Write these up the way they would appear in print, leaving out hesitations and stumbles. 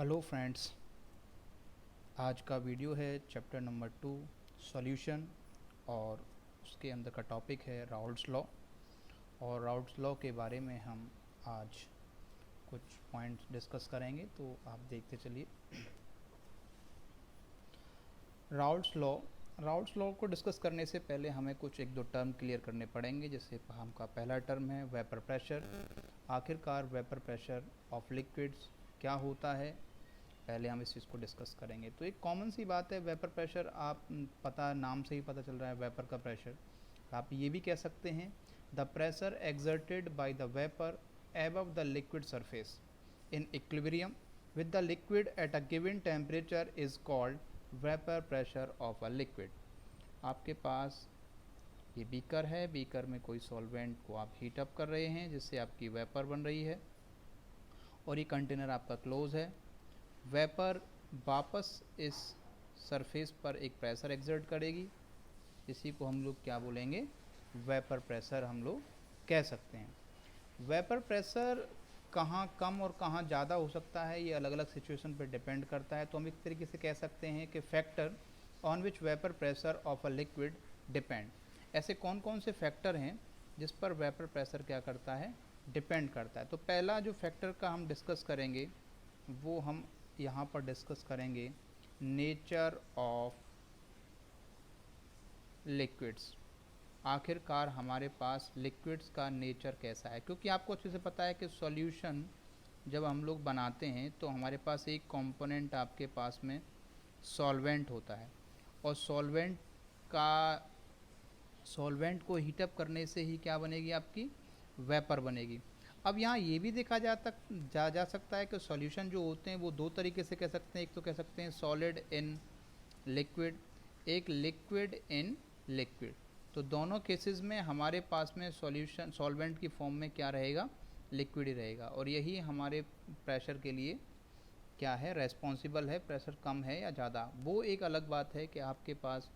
Hello friends, आज का video है चैप्टर नंबर 2 सॉल्यूशन। और उसके अंदर का टॉपिक है राउल्ट्स लॉ। और राउल्ट्स लॉ के बारे में हम आज कुछ पॉइंट्स डिस्कस करेंगे, तो आप देखते चलिए। राउल्ट्स लॉ को डिस्कस करने से पहले हमें कुछ एक दो टर्म क्लियर करने पड़ेंगे। जैसे हमका पहला टर्म है वेपर प्रेशर। आखिरकार वेपर प्रेशर ऑफ लिक्विड्स क्या होता है, पहले हम इस चीज़ को डिस्कस करेंगे। तो एक कॉमन सी बात है, वेपर प्रेशर आप पता नाम से ही पता चल रहा है वेपर का प्रेशर। आप ये भी कह सकते हैं the pressure exerted by the vapour above the liquid surface in equilibrium with the liquid at a given temperature is called vapour pressure of a liquid. आपके पास ये बीकर है, बीकर में कोई सॉल्वेंट को आप हीट अप कर रहे हैं जिससे आपकी वेपर बन रही है, और ये कंटेनर आपका क्लोज है। वेपर वापस इस सरफेस पर एक प्रेशर एक्सर्ट करेगी, इसी को हम लोग क्या बोलेंगे, वेपर प्रेशर हम लोग कह सकते हैं। वेपर प्रेशर कहाँ कम और कहाँ ज़्यादा हो सकता है, ये अलग अलग सिचुएशन पर डिपेंड करता है। तो हम एक तरीके से कह सकते हैं कि factor on which vapour pressure of a liquid depend. ऐसे कौन कौन से फैक्टर हैं जिस पर वेपर प्रेशर क्या करता है, डिपेंड करता है। तो पहला जो फैक्टर का हम डिस्कस करेंगे वो हम यहाँ पर डिस्कस करेंगे नेचर ऑफ लिक्विड्स। आखिरकार हमारे पास लिक्विड्स का नेचर कैसा है, क्योंकि आपको अच्छे से पता है कि सॉल्यूशन जब हम लोग बनाते हैं तो हमारे पास एक कंपोनेंट आपके पास में सॉल्वेंट होता है, और सॉल्वेंट को हीटअप करने से ही क्या बनेगी, आपकी वेपर बनेगी। अब यहाँ ये भी देखा जा सकता है कि सॉल्यूशन जो होते हैं वो दो तरीके से कह सकते हैं। एक तो कह सकते हैं सॉलिड इन लिक्विड, एक लिक्विड इन लिक्विड। तो दोनों केसेस में हमारे पास में सॉल्यूशन सॉल्वेंट की फॉर्म में क्या रहेगा, लिक्विड ही रहेगा। और यही हमारे प्रेशर के लिए क्या है, रेस्पॉन्सिबल है। प्रेशर कम है या ज़्यादा, वो एक अलग बात है कि आपके पास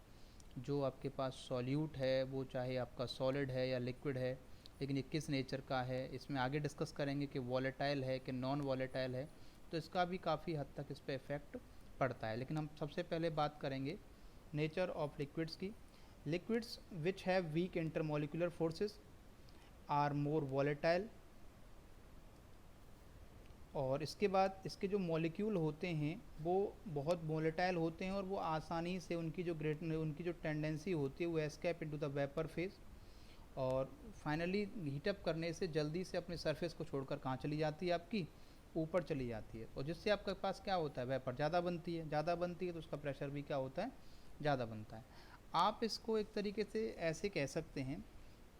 सॉल्यूट है वो चाहे आपका सॉलिड है या लिक्विड है, लेकिन ये किस नेचर का है, इसमें आगे डिस्कस करेंगे कि वॉलेटाइल है कि नॉन वॉलेटाइल है। तो इसका भी काफ़ी हद तक इस पर इफ़ेक्ट पड़ता है। लेकिन हम सबसे पहले बात करेंगे नेचर ऑफ लिक्विड्स की। Liquids which have weak intermolecular forces are more volatile. और इसके बाद इसके जो मॉलिक्यूल होते हैं वो बहुत वोलेटाइल होते हैं, और वो आसानी से उनकी जो टेंडेंसी होती है वो escape into the vapour phase, और फाइनली हीटअप करने से जल्दी से अपने सरफेस को छोड़कर कहाँ चली जाती है, आपकी ऊपर चली जाती है। और जिससे आपके पास क्या होता है, वेपर ज़्यादा बनती है तो उसका प्रेशर भी क्या होता है, ज़्यादा बनता है। आप इसको एक तरीके से ऐसे कह सकते हैं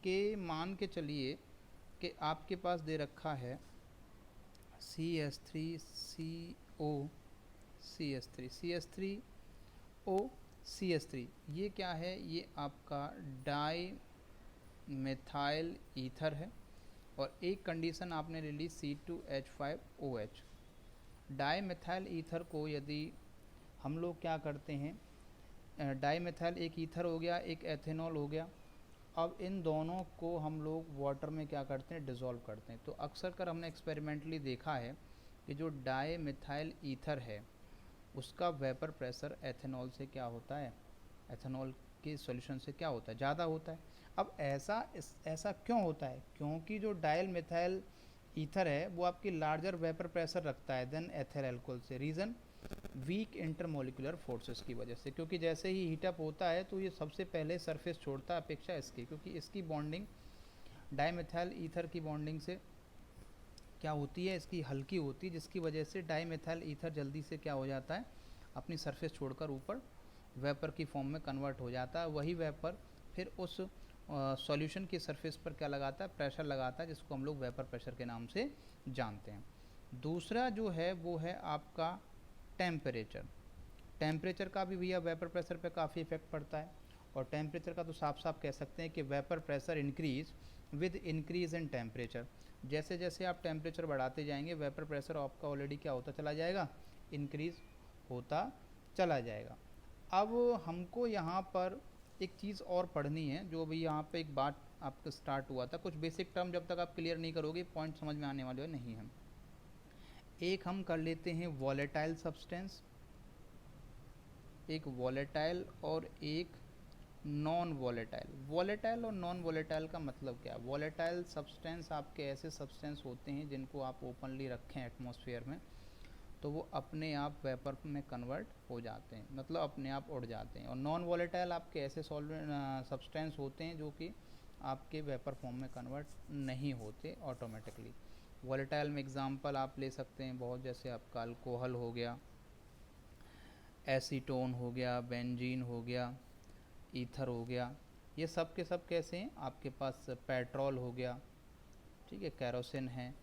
कि मान के चलिए कि आपके पास दे रखा है CH3CO CH3 CH3। ये क्या है, ये आपका डाई मेथाइल ईथर है। और एक कंडीशन आपने ले ली C2H5OH। डाई मेथाइल ईथर को यदि हम लोग क्या करते हैं, डाई मेथाइल एक ईथर हो गया, एक एथेनॉल हो गया। अब इन दोनों को हम लोग वाटर में क्या करते हैं, डिज़ोल्व करते हैं। तो अक्सर कर हमने एक्सपेरिमेंटली देखा है कि जो डाई मिथाइल ईथर है उसका वेपर प्रेशर एथेनॉल से क्या होता है, एथेनॉल के सॉल्यूशन से क्या होता है, ज़्यादा होता है। अब ऐसा क्यों होता है, क्योंकि जो डायल मिथाइल ईथर है वो आपकी लार्जर वेपर प्रेशर रखता है देन एथेल एल्कोहल से। रीज़न वीक इंटरमोलिकुलर फोर्सेस की वजह से, क्योंकि जैसे ही हीटअप होता है तो ये सबसे पहले सरफेस छोड़ता है अपेक्षा इसकी, क्योंकि इसकी बॉन्डिंग डाईमिथाइल ईथर की बॉन्डिंग से क्या होती है, इसकी हल्की होती है, जिसकी वजह से डाईमिथाइल ईथर जल्दी से क्या हो जाता है, अपनी सरफेस छोड़कर ऊपर वेपर की फॉर्म में कन्वर्ट हो जाता है। वही वेपर फिर उस सॉल्यूशन की सरफेस पर क्या लगाता है, प्रेशर लगाता है, जिसको हम लोग वेपर प्रेशर के नाम से जानते हैं। दूसरा जो है वो है आपका टेम्परेचर। टेम्परेचर का भी भैया वेपर प्रेशर पे काफ़ी इफेक्ट पड़ता है। और टेम्परेचर का तो साफ साफ कह सकते हैं कि vapour pressure increase with increase in temperature. जैसे जैसे आप टेम्परेचर बढ़ाते जाएंगे वेपर प्रेशर आपका ऑलरेडी क्या होता चला जाएगा, इंक्रीज होता चला जाएगा। अब हमको यहाँ पर एक चीज़ और पढ़नी है, जो भी यहाँ पे एक बात आपका स्टार्ट हुआ था, कुछ बेसिक टर्म जब तक आप क्लियर नहीं करोगे पॉइंट समझ में आने वाले नहीं हैं। एक हम कर लेते हैं वॉलेटाइल सब्सटेंस, एक वॉलेटाइल और एक नॉन वॉलेटाइल। वॉलेटाइल और नॉन वॉलेटाइल का मतलब क्या है? वॉलेटाइल सब्सटेंस आपके ऐसे सब्सटेंस होते हैं जिनको आप ओपनली रखें एटमॉस्फेयर में तो वो अपने आप वेपर में कन्वर्ट हो जाते हैं, मतलब अपने आप उड़ जाते हैं। और नॉन वॉलेटाइल आपके ऐसे सॉल्वेंट सब्सटेंस होते हैं जो कि आपके वेपर फॉर्म में कन्वर्ट नहीं होते ऑटोमेटिकली। वॉलेटाइल में एग्जांपल आप ले सकते हैं बहुत, जैसे आपका अल्कोहल हो गया, एसीटोन हो गया, बेंजीन हो गया, ईथर हो गया। ये सब के सब कैसे हैं? आपके पास पेट्रोल हो गया, ठीक है, कैरोसिन है,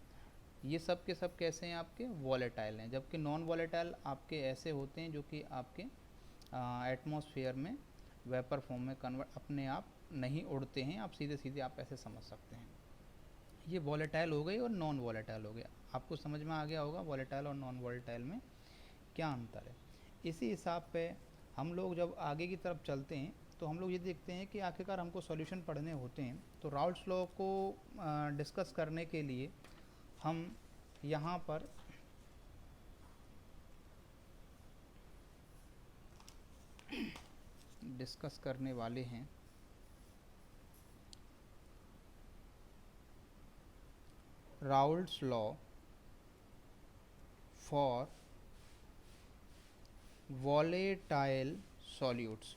ये सब के सब कैसे हैं? आपके वॉलेटाइल हैं। जबकि नॉन वॉलेटाइल आपके ऐसे होते हैं जो कि आपके एटमॉस्फेयर में वेपर फॉर्म में कन्वर्ट अपने आप नहीं उड़ते हैं, आप सीधे सीधे आप ऐसे समझ सकते हैं। ये वॉलेटाइल हो गई और नॉन वॉलेटाइल हो गया। आपको समझ में आ गया होगा वॉलेटाइल और नॉन वॉलेटाइल में क्या अंतर है। इसी हिसाब पे हम लोग जब आगे की तरफ चलते हैं तो हम लोग ये देखते हैं कि आखिरकार हमको सॉल्यूशन पढ़ने होते हैं। तो राउल्ट्स लॉ को डिस्कस करने के लिए हम यहाँ पर डिस्कस करने वाले हैं Raoult's law for volatile solutes.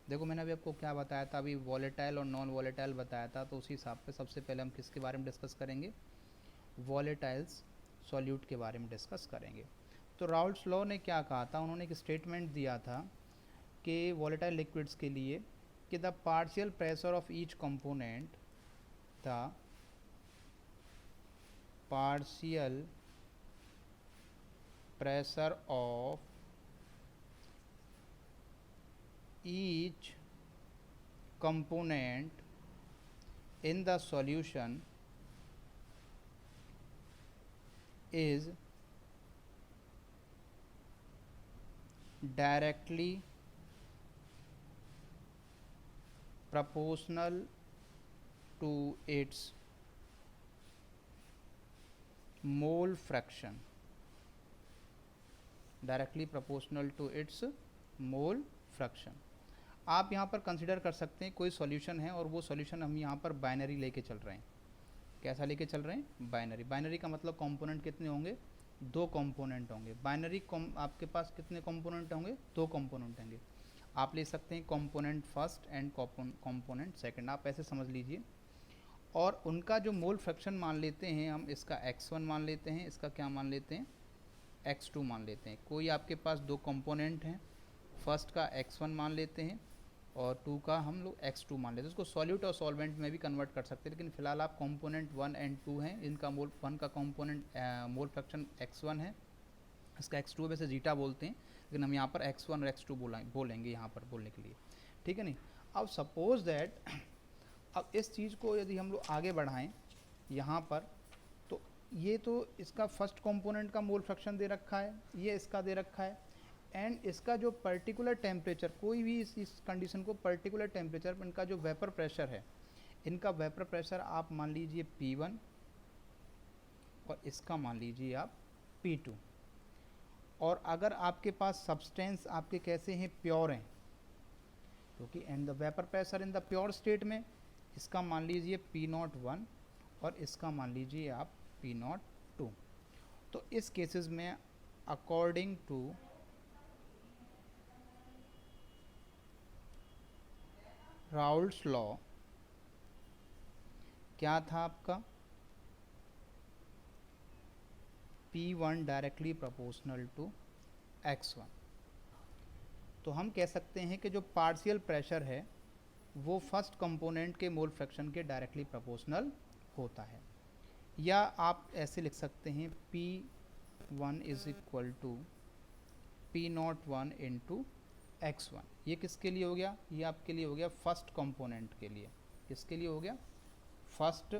देखो मैंने अभी आपको क्या बताया था, अभी वॉलेटाइल और नॉन वॉलेटाइल बताया था, तो उसी हिसाब पे सबसे पहले हम किसके बारे में डिस्कस करेंगे? वॉलेटाइल्स सॉल्यूट के बारे में डिस्कस करेंगे। तो राउल्ट्स लॉ ने क्या कहा था? उन्होंने एक स्टेटमेंट दिया था कि वॉलेटाइल लिक्विड्स के लिए कि the partial pressure of each component, the partial pressure of each component in the solution is directly proportional to its mole fraction, directly proportional to its mole fraction. आप यहाँ पर consider कर सकते हैं कोई सॉल्यूशन है और वो सॉल्यूशन हम यहाँ पर बाइनरी लेके चल रहे हैं। कैसा लेके चल रहे हैं? बाइनरी। बाइनरी का मतलब कंपोनेंट कितने होंगे? दो कंपोनेंट होंगे। बाइनरी आपके पास कितने कंपोनेंट होंगे? दो कंपोनेंट होंगे। आप ले सकते हैं component first and component second, आप ऐसे समझ लीजिए। और उनका जो मोल फ्रैक्शन मान लेते हैं हम, इसका x1 मान लेते हैं, इसका क्या मान लेते हैं? x2 मान लेते हैं। कोई आपके पास दो कंपोनेंट हैं, फर्स्ट का x1 मान लेते हैं और टू का हम लोग x2 मान लेते हैं। उसको सॉल्यूट और सॉल्वेंट में भी कन्वर्ट कर सकते हैं, लेकिन फिलहाल आप कंपोनेंट 1 एंड 2 हैं, इनका मोल 1 का कंपोनेंट मोल फ्रैक्शन x1 है, इसका x2 वैसे जीटा बोलते हैं, लेकिन हम यहाँ पर x1 और x2 बोलेंगे यहाँ पर बोलने के लिए, ठीक है नहीं। अब सपोज दैट अब इस चीज़ को यदि हम लोग आगे बढ़ाएं यहाँ पर, तो ये तो इसका फर्स्ट कंपोनेंट का मोल फ्रैक्शन दे रखा है, ये इसका दे रखा है, एंड इसका जो पर्टिकुलर टेम्परेचर, कोई भी इस कंडीशन को पर्टिकुलर टेम्परेचर पर इनका जो वेपर प्रेशर है, इनका वेपर प्रेशर आप मान लीजिए P1 और इसका मान लीजिए आप P2। और अगर आपके पास सब्सटेंस आपके कैसे हैं? प्योर हैं, क्योंकि and the vapour pressure in the pure state में, इसका मान लीजिए P01 और इसका मान लीजिए आप P02। तो इस केसेस में अकॉर्डिंग टू राउल्ट्स लॉ क्या था आपका? P1 directly proportional to x1। तो हम कह सकते हैं कि जो पार्शियल प्रेशर है वो फर्स्ट कंपोनेंट के मोल फ्रैक्शन के डायरेक्टली प्रोपोर्शनल होता है। या आप ऐसे लिख सकते हैं P1 is equal to P01 into x1। ये किसके लिए हो गया? ये आपके लिए हो गया फर्स्ट कंपोनेंट के लिए। किसके लिए हो गया? फर्स्ट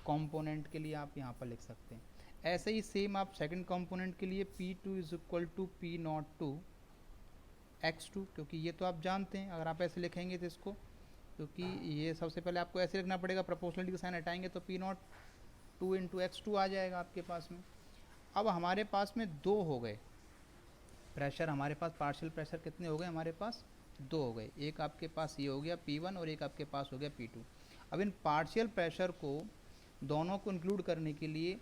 कंपोनेंट के लिए आप यहाँ पर लिख सकते हैं। ऐसे ही सेम आप सेकंड कंपोनेंट के लिए P2 is equal to P02 x2, क्योंकि ये तो आप जानते हैं अगर आप ऐसे लिखेंगे तो इसको, क्योंकि ये सबसे पहले आपको ऐसे लिखना पड़ेगा, प्रोपोर्शनलिटी का साइन हटाएंगे तो P0 2 इंटू एक्स टू आ जाएगा आपके पास में। अब हमारे पास में दो हो गए प्रेशर, हमारे पास पार्शियल प्रेशर कितने हो गए, हमारे पास दो हो गए। एक आपके पास ये हो गया P1 और एक आपके पास हो गया P2। अब इन पार्शियल प्रेशर को दोनों को इंक्लूड करने के लिए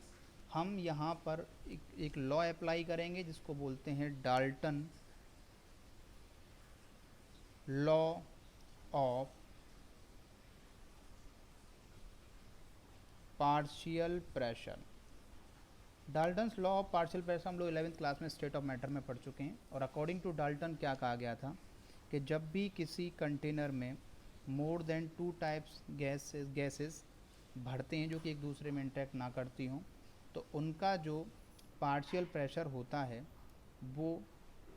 हम यहाँ पर एक लॉ अप्लाई करेंगे जिसको बोलते हैं Dalton law of partial pressure. Dalton's law of partial pressure हम लोग 11th क्लास में स्टेट ऑफ मैटर में पढ़ चुके हैं। और अकॉर्डिंग टू डाल्टन क्या कहा गया था कि जब भी किसी कंटेनर में मोर देन 2 टाइप्स गैसेस भरते हैं जो कि एक दूसरे में इंटरेक्ट ना करती हों, तो उनका जो पार्शियल प्रेशर होता है वो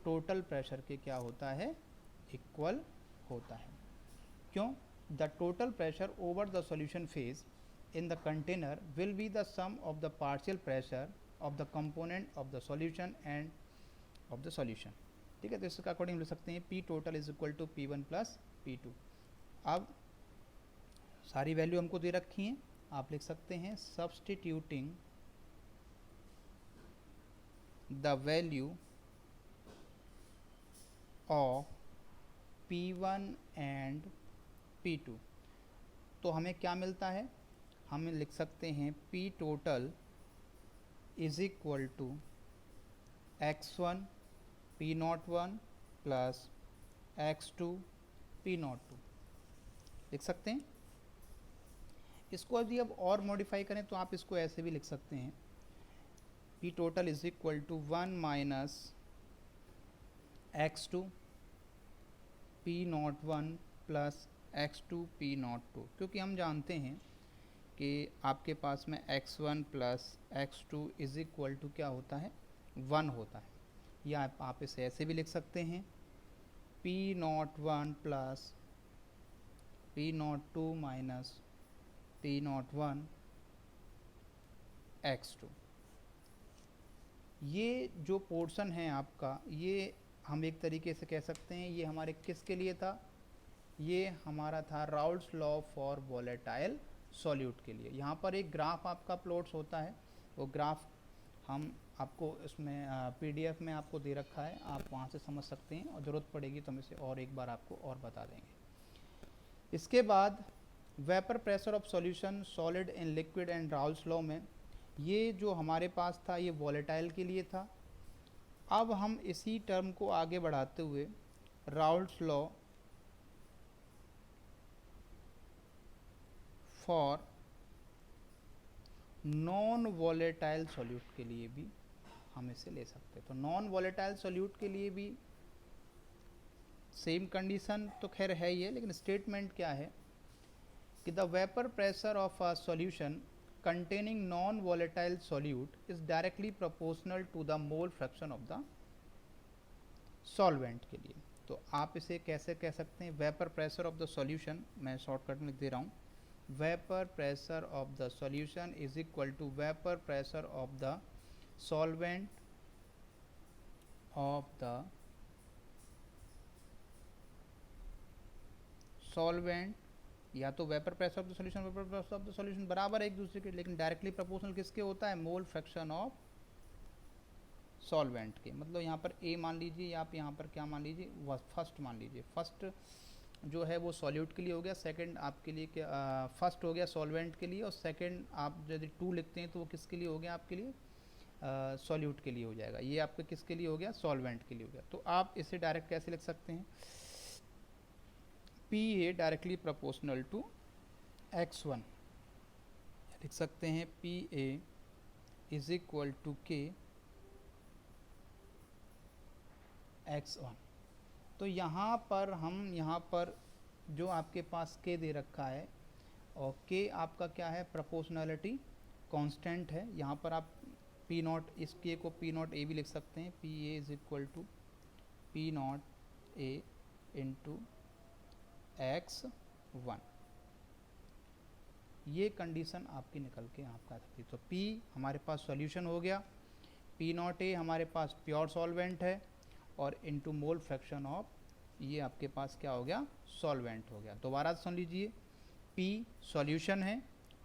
टोटल प्रेशर के क्या होता है, इक्वल होता है। क्यों? The total pressure over the solution phase in the container will be the sum of the partial pressure of the component of the solution and of the solution। ठीक है, तो इसका अकॉर्डिंग लिख सकते हैं P total is equal to P1 plus P2। अब सारी value हमको दे रखी हैं, आप लिख सकते हैं substituting the value of P1 and P2। तो हमें क्या मिलता है, हम लिख सकते हैं P total is equal to x1 P01 plus x2 P02 लिख सकते हैं। इसको यदि अब और मॉडिफाई करें तो आप इसको ऐसे भी लिख सकते हैं P total is equal to 1 minus x2 P01 plus x2 P02, क्योंकि हम जानते हैं कि आपके पास में x1 plus x2 is equal to क्या होता है, 1 होता है। या आप इसे ऐसे भी लिख सकते हैं P01 plus P02 minus P01 x2। ये जो पोर्शन है आपका, ये हम एक तरीके से कह सकते हैं ये हमारे किसके लिए था, ये हमारा था Raoult's law for volatile solute के लिए। यहाँ पर एक ग्राफ आपका प्लॉट्स होता है, वो ग्राफ हम आपको इसमें PDF में आपको दे रखा है, आप वहाँ से समझ सकते हैं और ज़रूरत पड़ेगी तो हम इसे और एक बार आपको और बता देंगे। इसके बाद vapour pressure of solution solid in liquid and Raoult's law में ये जो हमारे पास था ये वॉलेटाइल के लिए था। अब हम इसी टर्म को आगे बढ़ाते हुए Raoult's law for non volatile solute के लिए भी हम इसे ले सकते हैं। तो नॉन वॉलेटाइल सॉल्यूट के लिए भी सेम कंडीशन तो खैर है ही है, लेकिन स्टेटमेंट क्या है कि the vapour pressure of a solution containing non-volatile solute is directly proportional to the mole fraction of the solvent के लिए। तो आप इसे कैसे कह सकते हैं, vapour pressure of the solution, मैं शॉर्टकट में दे रहा हूँ, vapour pressure of the solution is equal to vapour pressure of the solvent या तो vapour pressure of the solution vapour pressure of the solution बराबर है एक दूसरे के, लेकिन डायरेक्टली प्रोपोर्शनल किसके होता है, मोल फ्रैक्शन ऑफ सॉल्वेंट के। मतलब यहाँ पर A मान लीजिए या आप यहाँ पर क्या मान लीजिए, फर्स्ट मान लीजिए, फर्स्ट जो है वो सॉल्यूट के लिए हो गया, सेकंड आपके लिए क्या, फर्स्ट हो गया सॉल्वेंट के लिए, और सेकंड आप यदि 2 लिखते हैं तो वो किसके लिए हो गया, आपके लिए सॉल्यूट के लिए हो जाएगा। ये आपके किसके लिए हो गया, सॉल्वेंट के लिए हो गया। तो आप इसे डायरेक्ट कैसे लिख सकते हैं, PA directly proportional to x1 लिख सकते हैं, PA is equal to K x1। तो यहाँ पर जो आपके पास K दे रखा है और K आपका क्या है, प्रोपोर्शनलिटी कांस्टेंट है। यहाँ पर आप P0, इस K को P0A भी लिख सकते हैं, PA is equal to P0A into x1। ये कंडीशन आपकी निकल के आपका सकती। तो P हमारे पास सॉल्यूशन हो गया, P0A हमारे पास प्योर सॉल्वेंट है, और इनटू मोल फ्रैक्शन ऑफ ये आपके पास क्या हो गया, सॉल्वेंट हो गया। दोबारा सुन लीजिए, P सॉल्यूशन है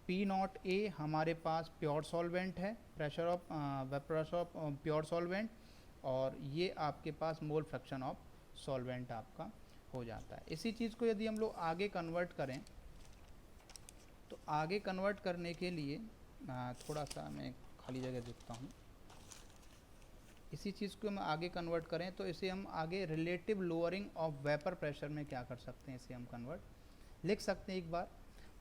पी नॉट ए हमारे पास प्योर सॉल्वेंट है, pressure of vapour of pure solvent, और ये आपके पास मोल फ्रैक्शन ऑफ सॉल्वेंट आपका हो जाता है। इसी चीज़ को यदि हम लोग आगे कन्वर्ट करें तो आगे कन्वर्ट करने के लिए थोड़ा सा मैं खाली जगह देखता हूँ। इसी चीज़ को हम आगे कन्वर्ट करें तो इसे हम आगे relative lowering of vapour pressure में क्या कर सकते हैं, इसे हम कन्वर्ट लिख सकते हैं। एक बार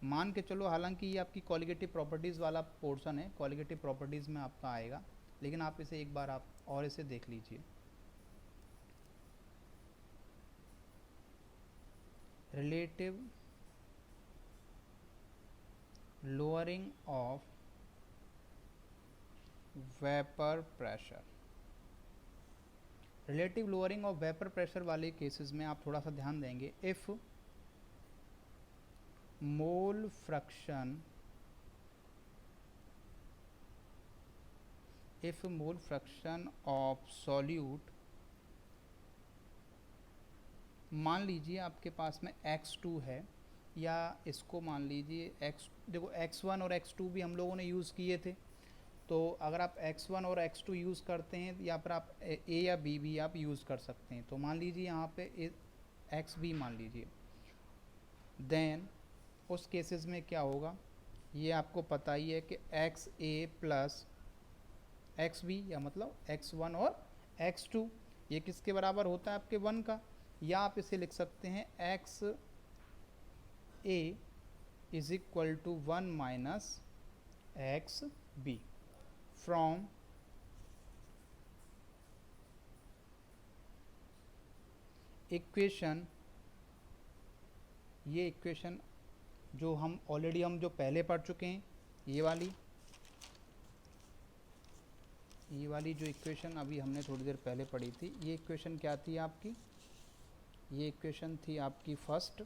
मान के चलो, हालांकि ये आपकी क्वालिटेटिव प्रॉपर्टीज़ वाला पोर्शन है, क्वालिटेटिव प्रॉपर्टीज़ में आपका आएगा, लेकिन आप इसे एक बार आप और इसे देख लीजिए। Relative lowering of vapour pressure, relative lowering of vapour pressure वाले केसेस में आप थोड़ा सा ध्यान देंगे। If mole fraction of solute, मान लीजिए आपके पास में x2 है, या इसको मान लीजिए x, देखो x1 और x2 भी हम लोगों ने यूज़ किए थे, तो अगर आप x1 और x2 यूज़ करते हैं या फिर आप a या b भी आप यूज़ कर सकते हैं। तो मान लीजिए यहाँ पे xb मान लीजिए, देन उस केसेस में क्या होगा, ये आपको पता ही है कि xa प्लस xb, या मतलब x1 और x2 ये किसके बराबर होता है, आपके 1 का, या आप इसे लिख सकते हैं xa is equal to 1 minus xb from equation, ये इक्वेशन जो हम ऑलरेडी जो पहले पढ़ चुके हैं, ये वाली जो इक्वेशन अभी हमने थोड़ी देर पहले पढ़ी थी, ये इक्वेशन क्या थी आपकी, ये इक्वेशन थी आपकी फर्स्ट,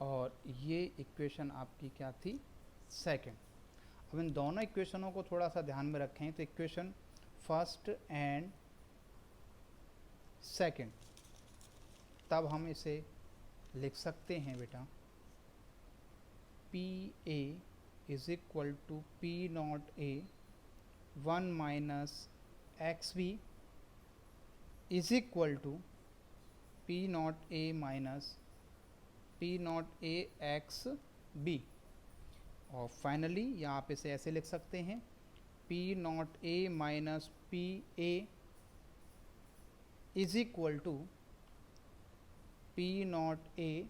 और ये इक्वेशन आपकी क्या थी, सेकंड। अब इन दोनों इक्वेशनों को थोड़ा सा ध्यान में रखें, तो इक्वेशन फर्स्ट एंड सेकंड, तब हम इसे लिख सकते हैं बेटा, P A is equal to P not A 1 minus X B is equal to P not A minus P not A X B, और फाइनली यहाँ आप इसे ऐसे लिख सकते हैं, P not A minus P A is equal to P not A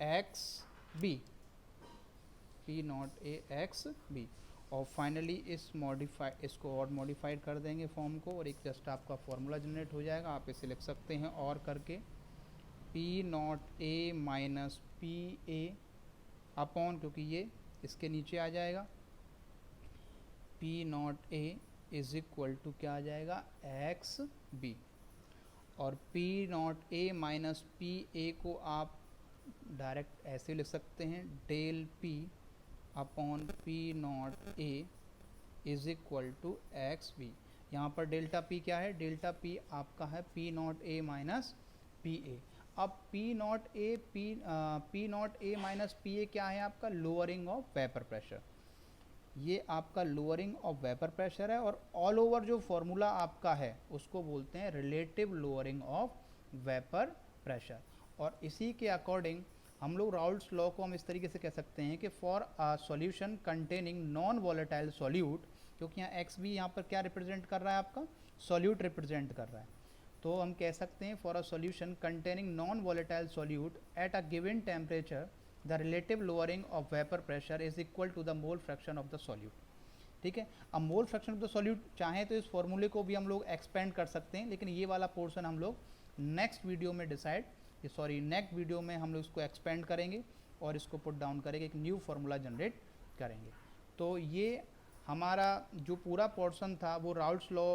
X B, P not A X B, और finally इसको और मॉडिफाइड कर देंगे फॉर्म को, और एक जस्ट आपका फॉर्मूला जनरेट हो जाएगा। आप इसे लिख सकते हैं और करके, P not A minus P A upon, क्योंकि ये इसके नीचे आ जाएगा, P not A is equal to क्या आ जाएगा, एक्स बी, और P not A minus P A को आप डायरेक्ट ऐसे लिख सकते हैं, del P upon P not A is equal to X B. यहाँ पर डेल्टा पी क्या है, डेल्टा पी आपका है P not A minus P A. अब P not A minus P A क्या है, आपका लोअरिंग ऑफ वेपर प्रेशर, ये आपका लोअरिंग ऑफ वेपर प्रेशर है, और ऑल ओवर जो फॉर्मूला आपका है उसको बोलते हैं relative lowering of vapour pressure. और इसी के अकॉर्डिंग हम लोग राउल्ट्स लॉ को हम इस तरीके से कह सकते हैं कि for a solution containing non volatile solute, क्योंकि यहाँ एक्स भी यहाँ पर क्या रिप्रेजेंट कर रहा है, आपका सॉल्यूट रिप्रेजेंट कर रहा है, तो हम कह सकते हैं for a solution containing non volatile solute at a given temperature the relative lowering of vapour pressure is equal to the mole fraction of the solute. ठीक है, अब mole fraction of the solute चाहें तो इस फॉर्मूले को भी हम लोग एक्सपेंड कर सकते हैं, लेकिन ये वाला पोर्शन हम लोग नेक्स्ट वीडियो में नेक्स्ट वीडियो में हम लोग इसको एक्सपेंड करेंगे और इसको पुट डाउन करेंगे, एक न्यू फार्मूला जनरेट करेंगे। तो ये हमारा जो पूरा पोर्शन था वो राउल्ट्स लॉ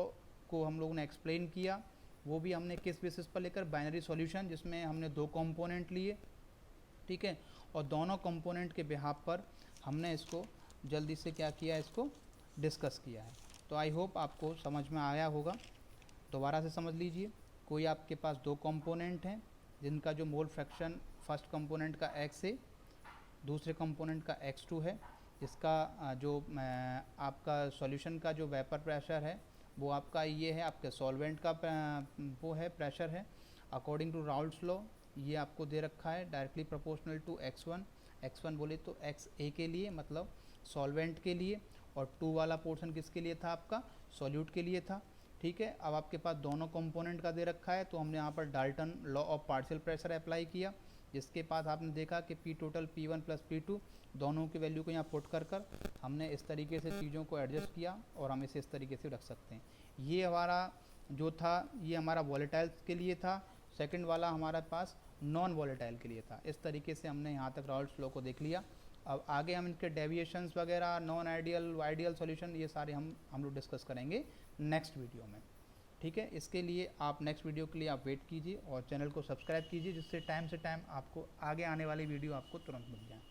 को हम लोगों ने एक्सप्लेन किया, वो भी हमने किस बेसिस पर लेकर, बाइनरी सॉल्यूशन, जिसमें हमने 2 कंपोनेंट लिए, ठीक है, और दोनों कंपोनेंट के बिहाफ पर हमने इसको जल्दी से क्या किया, इसको डिस्कस किया है। तो आई होप आपको समझ में आया होगा। दोबारा से समझ लीजिए, कोई आपके पास 2 कंपोनेंट हैं जिनका जो मोल फ्रैक्शन फर्स्ट कंपोनेंट का x है, दूसरे कंपोनेंट का x2 है। इसका जो आपका सॉल्यूशन का जो वेपर प्रेशर है वो आपका ये है, आपके सॉल्वेंट का वो है, प्रेशर है। अकॉर्डिंग टू राउल्ट्स लॉ ये आपको दे रखा है डायरेक्टली प्रोपोर्शनल टू x1 बोले तो xa के लिए, मतलब सॉल्वेंट के लिए, और 2 वाला पोर्शन किसके लिए था, आपका सॉल्यूट के लिए था। ठीक है, अब आपके पास दोनों कंपोनेंट का दे रखा है, तो हमने यहाँ पर Dalton law of partial pressure apply किया, जिसके पास आपने देखा कि P total P1 plus P2 दोनों की वैल्यू को यहाँ पुट कर हमने इस तरीके से चीज़ों को एडजस्ट किया और हम इसे इस तरीके से रख सकते हैं। ये हमारा जो था ये हमारा वॉलेटाइल के लिए था, सेकंड वाला हमारे पास नॉन वॉलेटाइल के लिए था। इस तरीके से हमने यहाँ तक राउल्ट्स लॉ को देख लिया। अब आगे हम इनके डेविएशंस वगैरह, नॉन आइडियल, आइडियल सॉल्यूशन, ये सारे हम लोग डिस्कस करेंगे नेक्स्ट वीडियो में। ठीक है, इसके लिए आप नेक्स्ट वीडियो के लिए आप वेट कीजिए और चैनल को सब्सक्राइब कीजिए, जिससे टाइम से टाइम आपको आगे आने वाली वीडियो आपको तुरंत मिल जाए।